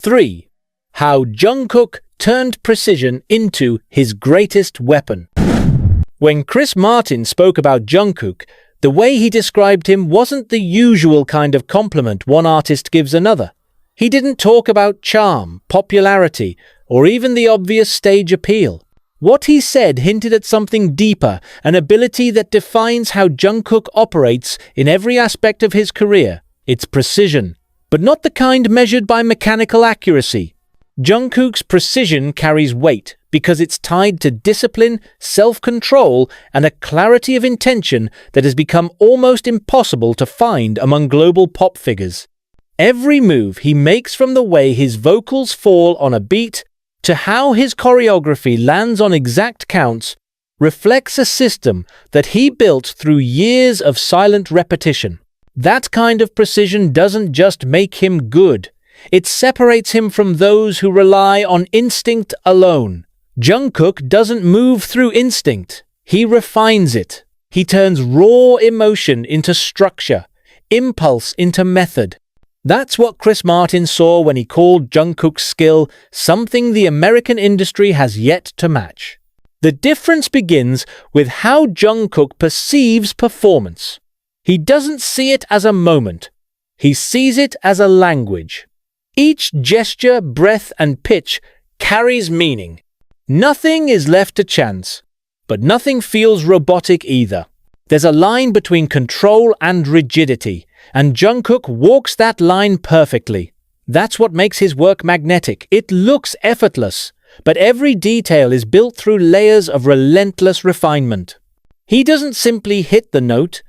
3. How Jungkook turned precision into his greatest weapon. When Chris Martin spoke about Jungkook, the way he described him wasn't the usual kind of compliment one artist gives another. He didn't talk about charm, popularity, or even the obvious stage appeal. What he said hinted at something deeper, an ability that defines how Jungkook operates in every aspect of his career. It's precision, but not the kind measured by mechanical accuracy. Jungkook's precision carries weight because it's tied to discipline, self-control, and a clarity of intention that has become almost impossible to find among global pop figures. Every move he makes, from the way his vocals fall on a beat to how his choreography lands on exact counts, reflects a system that he built through years of silent repetition. That kind of precision doesn't just make him good, it separates him from those who rely on instinct alone. Jungkook doesn't move through instinct, he refines it. He turns raw emotion into structure, impulse into method. That's what Chris Martin saw when he called Jungkook's skill something the American industry has yet to match. The difference begins with how Jungkook perceives performance. He doesn't see it as a moment. He sees it as a language. Each gesture, breath, and pitch carries meaning. Nothing is left to chance, but nothing feels robotic either. There's a line between control and rigidity, and Jungkook walks that line perfectly. That's what makes his work magnetic. It looks effortless, but every detail is built through layers of relentless refinement. He doesn't simply hit the note,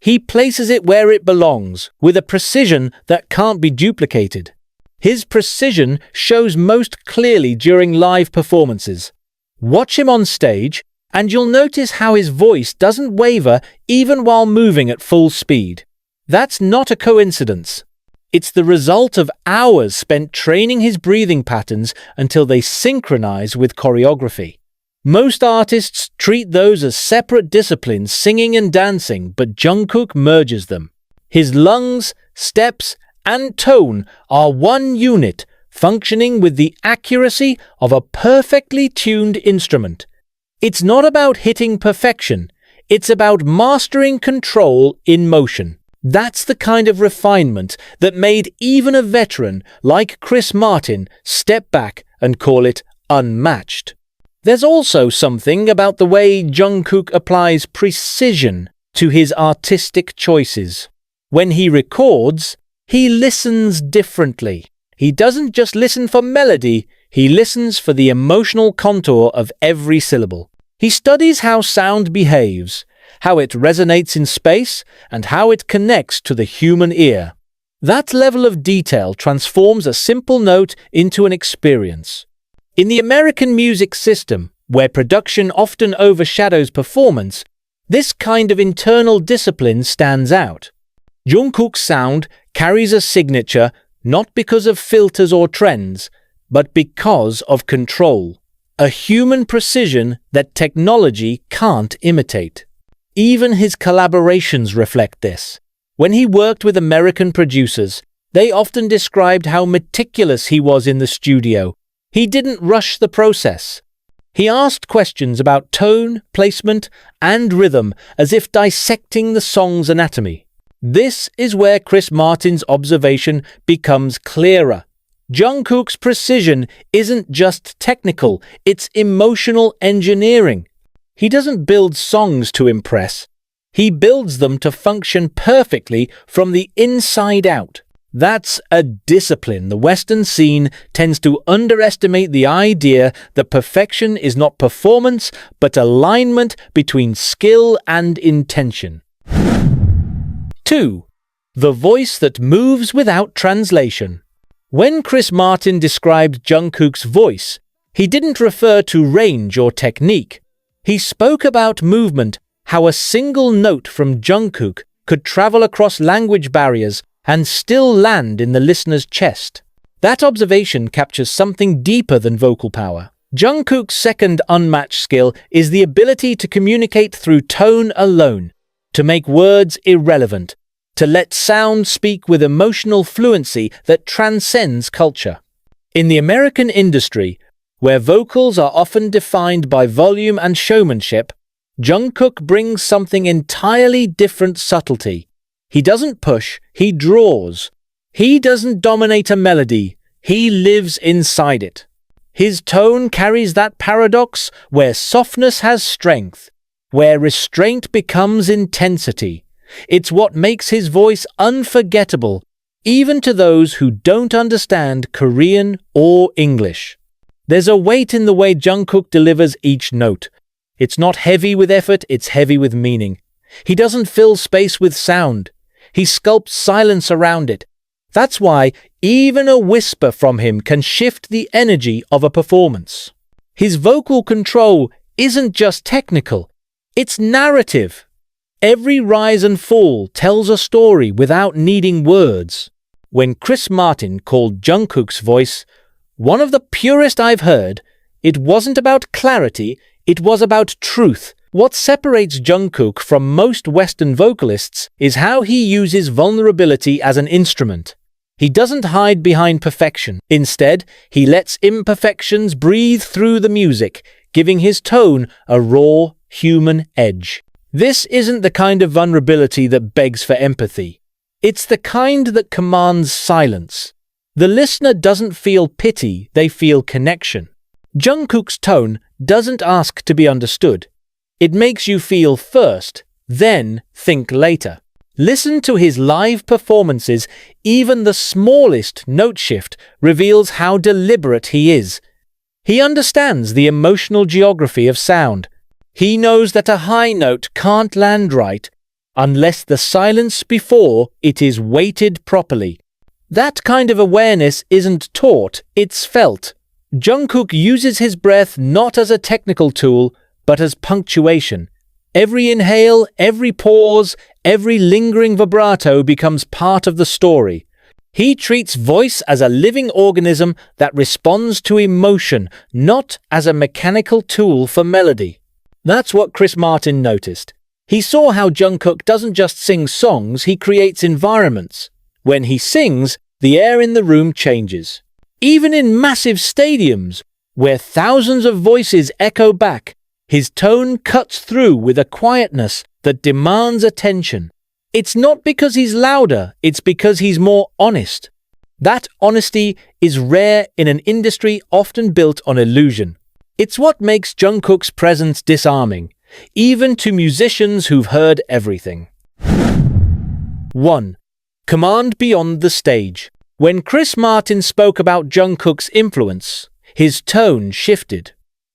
he places it where it belongs, with a precision that can't be duplicated. His precision shows most clearly during live performances. Watch him on stage, and you'll notice how his voice doesn't waver even while moving at full speed. That's not a coincidence. It's the result of hours spent training his breathing patterns until they synchronize with choreography. Most artists treat those as separate disciplines, singing and dancing, but Jungkook merges them. His lungs, steps, and tone are one unit, functioning with the accuracy of a perfectly tuned instrument. It's not about hitting perfection, it's about mastering control in motion. That's the kind of refinement that made even a veteran like Chris Martin step back and call it unmatched. There's also something about the way Jungkook applies precision to his artistic choices. When he records, he listens differently. He doesn't just listen for melody, he listens for the emotional contour of every syllable. He studies how sound behaves, how it resonates in space, and how it connects to the human ear. That level of detail transforms a simple note into an experience. In the American music system, where production often overshadows performance, this kind of internal discipline stands out. Jungkook's sound carries a signature not because of filters or trends, but because of control, a human precision that technology can't imitate. Even his collaborations reflect this. When he worked with American producers, they often described how meticulous he was in the studio. He didn't rush the process. He asked questions about tone, placement, and rhythm as if dissecting the song's anatomy. This is where Chris Martin's observation becomes clearer. Jungkook's precision isn't just technical, it's emotional engineering. He doesn't build songs to impress. He builds them to function perfectly from the inside out. That's a discipline the Western scene tends to underestimate, the idea that perfection is not performance, but alignment between skill and intention. 2. The voice that moves without translation. When Chris Martin described Jungkook's voice, he didn't refer to range or technique. He spoke about movement, how a single note from Jungkook could travel across language barriers and still land in the listener's chest. That observation captures something deeper than vocal power. Jungkook's second unmatched skill is the ability to communicate through tone alone, to make words irrelevant, to let sound speak with emotional fluency that transcends culture. In the American industry, where vocals are often defined by volume and showmanship, Jungkook brings something entirely different: subtlety. He doesn't push, he draws. He doesn't dominate a melody, he lives inside it. His tone carries that paradox where softness has strength, where restraint becomes intensity. It's what makes his voice unforgettable, even to those who don't understand Korean or English. There's a weight in the way Jungkook delivers each note. It's not heavy with effort, it's heavy with meaning. He doesn't fill space with sound. He sculpts silence around it. That's why even a whisper from him can shift the energy of a performance. His vocal control isn't just technical, it's narrative. Every rise and fall tells a story without needing words. When Chris Martin called Jungkook's voice one of the purest I've heard, it wasn't about clarity, it was about truth. What separates Jungkook from most Western vocalists is how he uses vulnerability as an instrument. He doesn't hide behind perfection. Instead, he lets imperfections breathe through the music, giving his tone a raw, human edge. This isn't the kind of vulnerability that begs for empathy. It's the kind that commands silence. The listener doesn't feel pity, they feel connection. Jungkook's tone doesn't ask to be understood. It makes you feel first, then think later. Listen to his live performances, even the smallest note shift reveals how deliberate he is. He understands the emotional geography of sound. He knows that a high note can't land right unless the silence before it is weighted properly. That kind of awareness isn't taught, it's felt. Jungkook uses his breath not as a technical tool, but as punctuation. Every inhale, every pause, every lingering vibrato becomes part of the story. He treats voice as a living organism that responds to emotion, not as a mechanical tool for melody. That's what Chris Martin noticed. He saw how Jungkook doesn't just sing songs, he creates environments. When he sings, the air in the room changes. Even in massive stadiums, where thousands of voices echo back, his tone cuts through with a quietness that demands attention. It's not because he's louder, it's because he's more honest. That honesty is rare in an industry often built on illusion. It's what makes Jungkook's presence disarming, even to musicians who've heard everything. 1. Command beyond the stage. When Chris Martin spoke about Jungkook's influence, his tone shifted.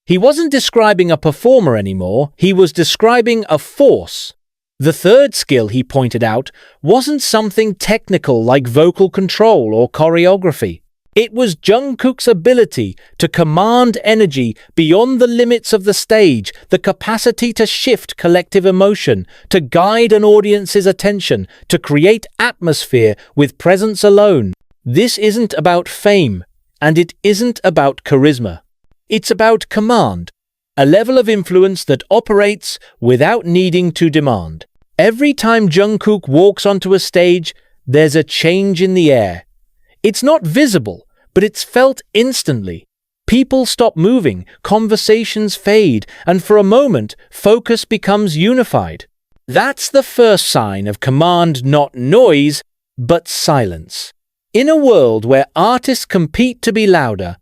He wasn't describing a performer anymore, he was describing a force. The third skill, he pointed out, wasn't something technical like vocal control or choreography. It was Jungkook's ability to command energy beyond the limits of the stage, the capacity to shift collective emotion, to guide an audience's attention, to create atmosphere with presence alone. This isn't about fame, and it isn't about charisma. It's about command, a level of influence that operates without needing to demand. Every time Jungkook walks onto a stage, there's a change in the air. It's not visible, but it's felt instantly. People stop moving, conversations fade, and for a moment, focus becomes unified. That's the first sign of command, not noise, but silence. In a world where artists compete to be louder,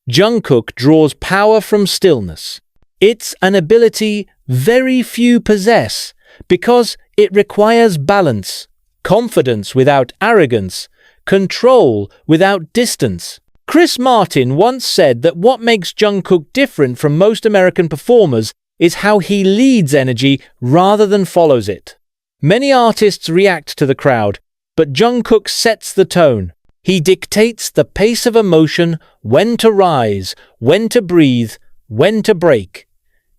Jungkook draws power from stillness. It's an ability very few possess because it requires balance, confidence without arrogance, control without distance. Chris Martin once said that what makes Jungkook different from most American performers is how he leads energy rather than follows it. Many artists react to the crowd, but Jungkook sets the tone. He dictates the pace of emotion, when to rise, when to breathe, when to break.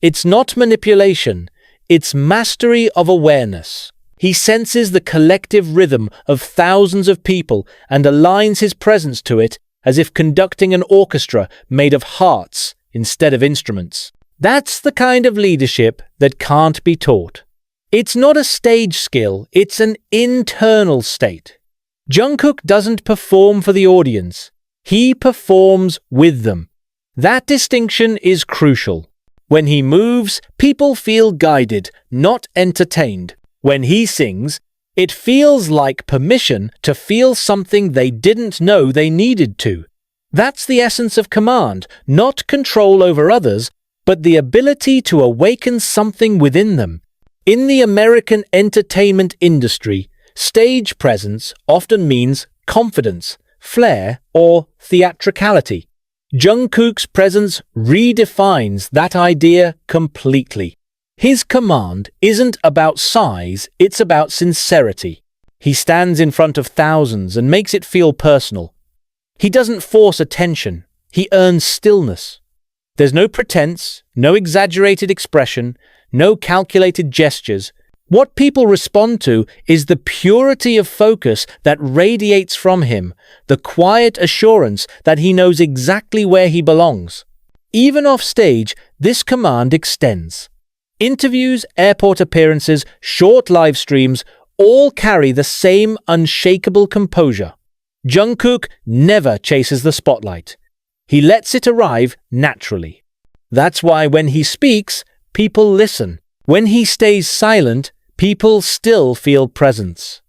It's not manipulation, it's mastery of awareness. He senses the collective rhythm of thousands of people and aligns his presence to it as if conducting an orchestra made of hearts instead of instruments. That's the kind of leadership that can't be taught. It's not a stage skill, it's an internal state. Jungkook doesn't perform for the audience. He performs with them. That distinction is crucial. When he moves, people feel guided, not entertained. When he sings, it feels like permission to feel something they didn't know they needed to. That's the essence of command, not control over others, but the ability to awaken something within them. In the American entertainment industry, stage presence often means confidence, flair, or theatricality. Jungkook's presence redefines that idea completely. His command isn't about size, it's about sincerity. He stands in front of thousands and makes it feel personal. He doesn't force attention, he earns stillness. There's no pretense, no exaggerated expression, no calculated gestures. What people respond to is the purity of focus that radiates from him, the quiet assurance that he knows exactly where he belongs. Even off stage, this command extends. Interviews, airport appearances, short live streams all carry the same unshakable composure. Jungkook never chases the spotlight. He lets it arrive naturally. That's why when he speaks, people listen. When he stays silent, people still feel presence.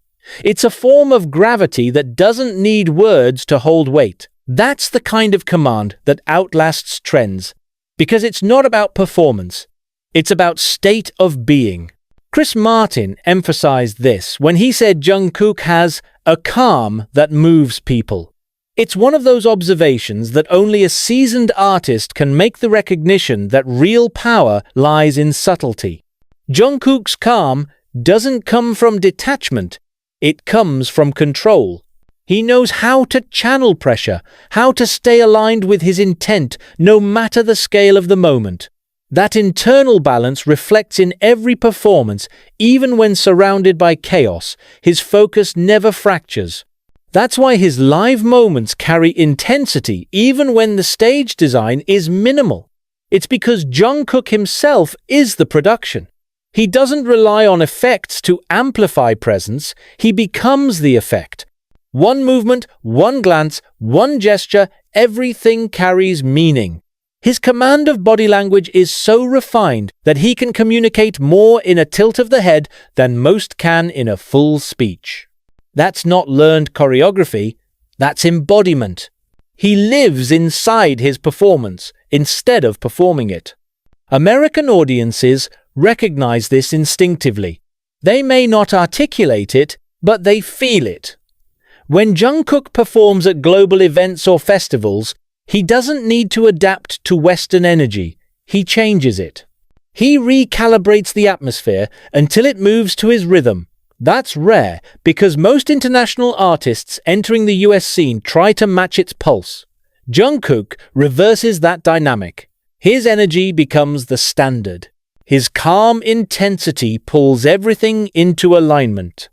It's a form of gravity that doesn't need words to hold weight. That's the kind of command that outlasts trends, because it's not about performance. It's about state of being. Chris Martin emphasized this when he said Jungkook has a calm that moves people. It's one of those observations that only a seasoned artist can make, the recognition that real power lies in subtlety. Jungkook's calm doesn't come from detachment, it comes from control. He knows how to channel pressure, how to stay aligned with his intent, no matter the scale of the moment. That internal balance reflects in every performance, even when surrounded by chaos. His focus never fractures. That's why his live moments carry intensity, even when the stage design is minimal. It's because Jungkook himself is the production. He doesn't rely on effects to amplify presence, he becomes the effect. One movement, one glance, one gesture, everything carries meaning. His command of body language is so refined that he can communicate more in a tilt of the head than most can in a full speech. That's not learned choreography, that's embodiment. He lives inside his performance instead of performing it. American audiences recognize this instinctively. They may not articulate it, but they feel it. When Jungkook performs at global events or festivals, he doesn't need to adapt to Western energy, he changes it. He recalibrates the atmosphere until it moves to his rhythm. That's rare because most international artists entering the US scene try to match its pulse. Jungkook reverses that dynamic. His energy becomes the standard. His calm intensity pulls everything into alignment.